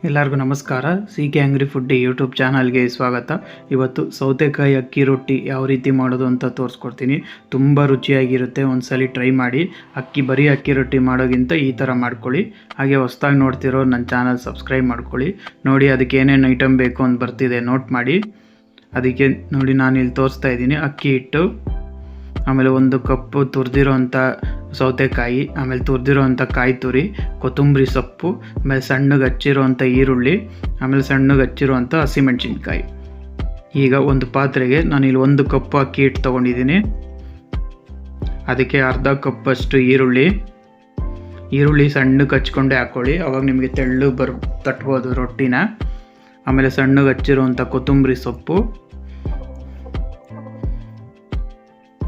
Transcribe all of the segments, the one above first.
ಎಲ್ಲರಿಗೂ ನಮಸ್ಕಾರ. CK angry food YouTube ಚಾನಲ್ಗೆ ಸ್ವಾಗತ. ಇವತ್ತು ಸೌತೆಕಾಯಿ ಅಕ್ಕಿ ರೊಟ್ಟಿ ಯಾವ ರೀತಿ ಮಾಡೋದು ಅಂತ ತೋರಿಸ್ಕೊಡ್ತೀನಿ. ತುಂಬ ರುಚಿಯಾಗಿರುತ್ತೆ, ಒಂದ್ಸಲಿ ಟ್ರೈ ಮಾಡಿ. ಬರೀ ಅಕ್ಕಿ ರೊಟ್ಟಿ ಮಾಡೋಕ್ಕಿಂತ ಈ ಥರ ಮಾಡ್ಕೊಳ್ಳಿ. ಹಾಗೆ ಹೊಸ್ದಾಗಿ ನೋಡ್ತಿರೋ ನನ್ನ ಚಾನಲ್ ಸಬ್ಸ್ಕ್ರೈಬ್ ಮಾಡ್ಕೊಳ್ಳಿ. ನೋಡಿ ಅದಕ್ಕೆ ಏನೇನು ಐಟಮ್ ಬೇಕು ಅಂತ ಬರ್ತಿದೆ, ನೋಟ್ ಮಾಡಿ. ಅದಕ್ಕೆ ನೋಡಿ ನಾನು ಇಲ್ಲಿ ತೋರಿಸ್ತಾ ಇದ್ದೀನಿ. ಅಕ್ಕಿ ಹಿಟ್ಟು, ಆಮೇಲೆ 1 ಕಪ್ಪು ತುರಿದಿರೋ ಅಂಥ ಸೌತೆಕಾಯಿ, ಆಮೇಲೆ ತುರಿದಿರೋ ಅಂಥ ಕಾಯಿ ತುರಿ, ಕೊತ್ತಂಬರಿ ಸೊಪ್ಪು, ಆಮೇಲೆ ಸಣ್ಣಗೆ ಹಚ್ಚಿರೋ ಅಂಥ ಈರುಳ್ಳಿ, ಆಮೇಲೆ ಸಣ್ಣಗೆ ಹಚ್ಚಿರೋ ಅಂಥ ಹಸಿಮೆಣಸಿನ್ಕಾಯಿ. ಈಗ ಒಂದು ಪಾತ್ರೆಗೆ ನಾನಿಲ್ಲಿ 1 ಕಪ್ಪು ಅಕ್ಕಿ ಹಿಟ್ಟು ತೊಗೊಂಡಿದ್ದೀನಿ. ಅದಕ್ಕೆ ಅರ್ಧ ಕಪ್ಪಷ್ಟು ಈರುಳ್ಳಿ ಸಣ್ಣಗೆ ಹಚ್ಕೊಂಡೆ ಹಾಕ್ಕೊಳ್ಳಿ, ಅವಾಗ ನಿಮಗೆ ತೆಳ್ಳಗೆ ತಟ್ಬೋದು ರೊಟ್ಟಿನ. ಆಮೇಲೆ ಸಣ್ಣಗೆ ಹಚ್ಚಿರೋ ಅಂಥ ಕೊತ್ತಂಬರಿ ಸೊಪ್ಪು,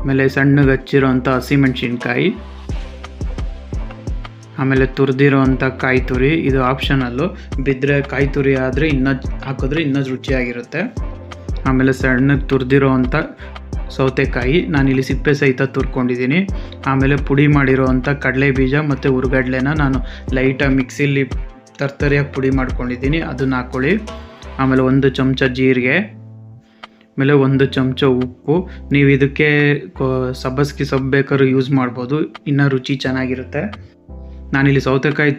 ಆಮೇಲೆ ಸಣ್ಣಗೆ ಹಚ್ಚಿರೋ ಅಂಥ ಹಸಿಮೆಣಸಿನ್ಕಾಯಿ, ಆಮೇಲೆ ತುರಿದಿರೋ ಅಂಥ ಕಾಯಿ ತುರಿ. ಇದು ಆಪ್ಷನಲ್ಲು, ಬಿದ್ದರೆ ಕಾಯಿ ತುರಿ ಆದರೆ ಹಾಕಿದ್ರೆ ಇನ್ನೂ ರುಚಿಯಾಗಿರುತ್ತೆ. ಆಮೇಲೆ ಸಣ್ಣಗೆ ತುರಿದಿರೋ ಅಂಥ ಸೌತೆಕಾಯಿ, ನಾನಿಲ್ಲಿ ಸಿಪ್ಪೆ ಸಹಿತ ತುರ್ಕೊಂಡಿದ್ದೀನಿ. ಆಮೇಲೆ ಪುಡಿ ಮಾಡಿರೋ ಅಂಥ ಕಡಲೆ ಬೀಜ ಮತ್ತು ಹುರ್ಗಡ್ಲೆನ ನಾನು ಲೈಟಾಗಿ ಮಿಕ್ಸಿಲಿ ತರ್ತರಿಯಾಗಿ ಪುಡಿ ಮಾಡ್ಕೊಂಡಿದ್ದೀನಿ, ಅದನ್ನು ಹಾಕ್ಕೊಳ್ಳಿ. ಆಮೇಲೆ 1 ಚಮಚ ಜೀರಿಗೆ, ಆಮೇಲೆ 1 ಚಮಚ ಉಪ್ಪು. ನೀವು ಇದಕ್ಕೆ ಸಬ್ಬಸ್ಗೆ ಸೊಪ್ಪು ಬೇಕಾದ್ರೂ ಯೂಸ್ ಮಾಡ್ಬೋದು, ಇನ್ನೂ ರುಚಿ ಚೆನ್ನಾಗಿರುತ್ತೆ. ನಾನಿಲ್ಲಿ ಸೌತೆಕಾಯಿ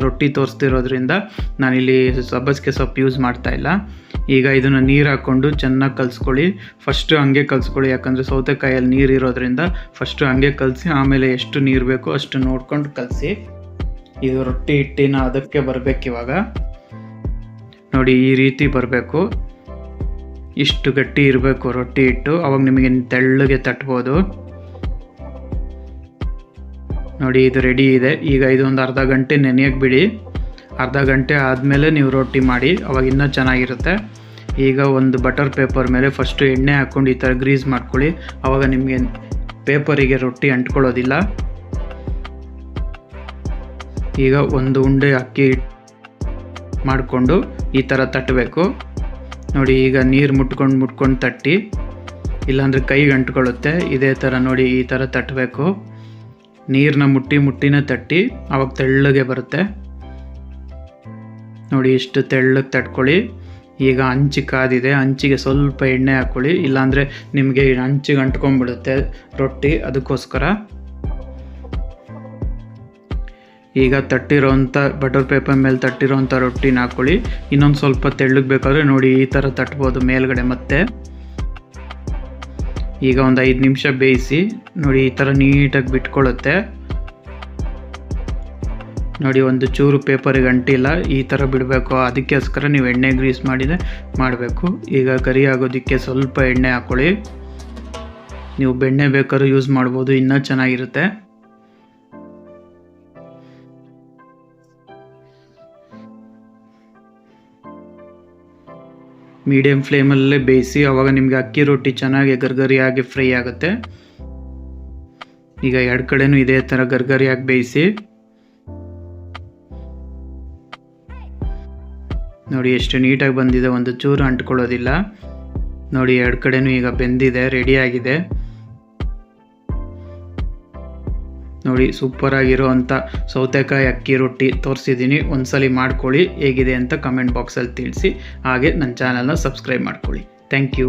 ರೊಟ್ಟಿ ತೋರಿಸ್ತಿರೋದ್ರಿಂದ ನಾನಿಲ್ಲಿ ಸಬ್ಬಸ್ಗೆ ಸೊಪ್ಪು ಯೂಸ್ ಮಾಡ್ತಾಯಿಲ್ಲ. ಈಗ ಇದನ್ನು ನೀರು ಹಾಕ್ಕೊಂಡು ಚೆನ್ನಾಗಿ ಕಲಿಸ್ಕೊಳ್ಳಿ. ಫಸ್ಟು ಹಂಗೆ ಕಲಿಸ್ಕೊಳ್ಳಿ, ಯಾಕಂದರೆ ಸೌತೆಕಾಯಲ್ಲಿ ನೀರು ಇರೋದ್ರಿಂದ ಫಸ್ಟು ಹಂಗೆ ಕಲಸಿ, ಆಮೇಲೆ ಎಷ್ಟು ನೀರು ಬೇಕೋ ಅಷ್ಟು ನೋಡ್ಕೊಂಡು ಕಲಸಿ. ಇದು ರೊಟ್ಟಿ ಹಿಟ್ಟಿನ ಅದಕ್ಕೆ ಬರಬೇಕಿವಾಗ. ನೋಡಿ ಈ ರೀತಿ ಬರಬೇಕು, ಇಷ್ಟು ಗಟ್ಟಿ ಇರಬೇಕು ರೊಟ್ಟಿ ಹಿಟ್ಟು, ಅವಾಗ ನಿಮಗೆ ತೆಳ್ಳಗೆ ತಟ್ಬೋದು. ನೋಡಿ ಇದು ರೆಡಿ ಇದೆ. ಈಗ ಇದೊಂದು ಅರ್ಧ ಗಂಟೆ ನೆನೆಯಕ್ಕೆ ಬಿಡಿ. ಅರ್ಧ ಗಂಟೆ ಆದಮೇಲೆ ನೀವು ರೊಟ್ಟಿ ಮಾಡಿ, ಅವಾಗ ಇನ್ನೂ ಚೆನ್ನಾಗಿರುತ್ತೆ. ಈಗ ಒಂದು ಬಟರ್ ಪೇಪರ್ ಮೇಲೆ ಫಸ್ಟು ಎಣ್ಣೆ ಹಾಕ್ಕೊಂಡು ಈ ಥರ ಗ್ರೀಸ್ ಮಾಡ್ಕೊಳ್ಳಿ, ಆವಾಗ ನಿಮಗೆ ಪೇಪರಿಗೆ ರೊಟ್ಟಿ ಅಂಟ್ಕೊಳ್ಳೋದಿಲ್ಲ. ಈಗ ಒಂದು ಉಂಡೆ ಅಕ್ಕಿ ಮಾಡಿಕೊಂಡು ಈ ಥರ ತಟ್ಟಬೇಕು. ನೋಡಿ ಈಗ ನೀರು ಮುಟ್ಕೊಂಡು ತಟ್ಟಿ, ಇಲ್ಲಾಂದರೆ ಕೈಗೆ ಅಂಟ್ಕೊಳ್ಳುತ್ತೆ. ಇದೇ ಥರ ನೋಡಿ ಈ ಥರ ತಟ್ಟಬೇಕು. ನೀರನ್ನ ಮುಟ್ಟಿನೇ ತಟ್ಟಿ, ಆವಾಗ ತೆಳ್ಳಗೆ ಬರುತ್ತೆ. ನೋಡಿ ಇಷ್ಟು ತೆಳ್ಳಗೆ ತಟ್ಕೊಳ್ಳಿ. ಈಗ ಹಂಚು ಕಾದಿದೆ, ಹಂಚಿಗೆ ಸ್ವಲ್ಪ ಎಣ್ಣೆ ಹಾಕ್ಕೊಳ್ಳಿ, ಇಲ್ಲಾಂದರೆ ನಿಮಗೆ ಹಂಚಿಗೆ ಅಂಟ್ಕೊಂಡ್ಬಿಡುತ್ತೆ ರೊಟ್ಟಿ, ಅದಕ್ಕೋಸ್ಕರ. ಈಗ ತಟ್ಟಿರೋಂಥ ಬಟರ್ ಪೇಪರ್ ಮೇಲೆ ತಟ್ಟಿರೋಂಥ ರೊಟ್ಟಿನ ಹಾಕ್ಕೊಳ್ಳಿ. ಇನ್ನೊಂದು ಸ್ವಲ್ಪ ತೆಳ್ಳಗೆ ಬೇಕಾದರೆ ನೋಡಿ ಈ ಥರ ತಟ್ಬೋದು ಮೇಲ್ಗಡೆ. ಮತ್ತೆ ಈಗ ಒಂದು 5 ನಿಮಿಷ ಬೇಯಿಸಿ. ನೋಡಿ ಈ ಥರ ನೀಟಾಗಿ ಬಿಟ್ಕೊಳ್ಳುತ್ತೆ. ನೋಡಿ ಒಂದು ಚೂರು ಪೇಪರಿಗೆ ಅಂಟಿಲ್ಲ, ಈ ಥರ ಬಿಡಬೇಕು. ಅದಕ್ಕೋಸ್ಕರ ನೀವು ಎಣ್ಣೆ ಗ್ರೀಸ್ ಮಾಡಬೇಕು. ಈಗ ಕರಿ ಆಗೋದಕ್ಕೆ ಸ್ವಲ್ಪ ಎಣ್ಣೆ ಹಾಕ್ಕೊಳ್ಳಿ. ನೀವು ಬೆಣ್ಣೆ ಬೇಕಾದ್ರೂ ಯೂಸ್ ಮಾಡ್ಬೋದು, ಇನ್ನೂ ಚೆನ್ನಾಗಿರುತ್ತೆ. ಮೀಡಿಯಮ್ ಫ್ಲೇಮಲ್ಲೇ ಬೇಯಿಸಿ, ಆವಾಗ ನಿಮಗೆ ಅಕ್ಕಿ ರೊಟ್ಟಿ ಚೆನ್ನಾಗಿ ಗರ್ಗರಿಯಾಗಿ ಫ್ರೈ ಆಗುತ್ತೆ. ಈಗ 2 ಕಡೆನೂ ಇದೇ ಥರ ಗರ್ಗರಿಯಾಗಿ ಬೇಯಿಸಿ. ನೋಡಿ ಎಷ್ಟು ನೀಟಾಗಿ ಬಂದಿದೆ, ಒಂದು ಚೂರು ಅಂಟ್ಕೊಳ್ಳೋದಿಲ್ಲ. ನೋಡಿ 2 ಕಡೆನೂ ಈಗ ಬೆಂದಿದೆ, ರೆಡಿಯಾಗಿದೆ. ನೋಡಿ ಸೂಪರಾಗಿರೋ ಅಂಥ ಸೌತೆಕಾಯಿ ಅಕ್ಕಿ ರೊಟ್ಟಿ ತೋರಿಸಿದ್ದೀನಿ. ಒಂದ್ಸಲಿ ಮಾಡ್ಕೊಳ್ಳಿ, ಹೇಗಿದೆ ಅಂತ ಕಮೆಂಟ್ ಬಾಕ್ಸಲ್ಲಿ ತಿಳಿಸಿ. ಹಾಗೆ ನನ್ನ ಚಾನಲ್ನ ಸಬ್ಸ್ಕ್ರೈಬ್ ಮಾಡ್ಕೊಳ್ಳಿ. Thank you.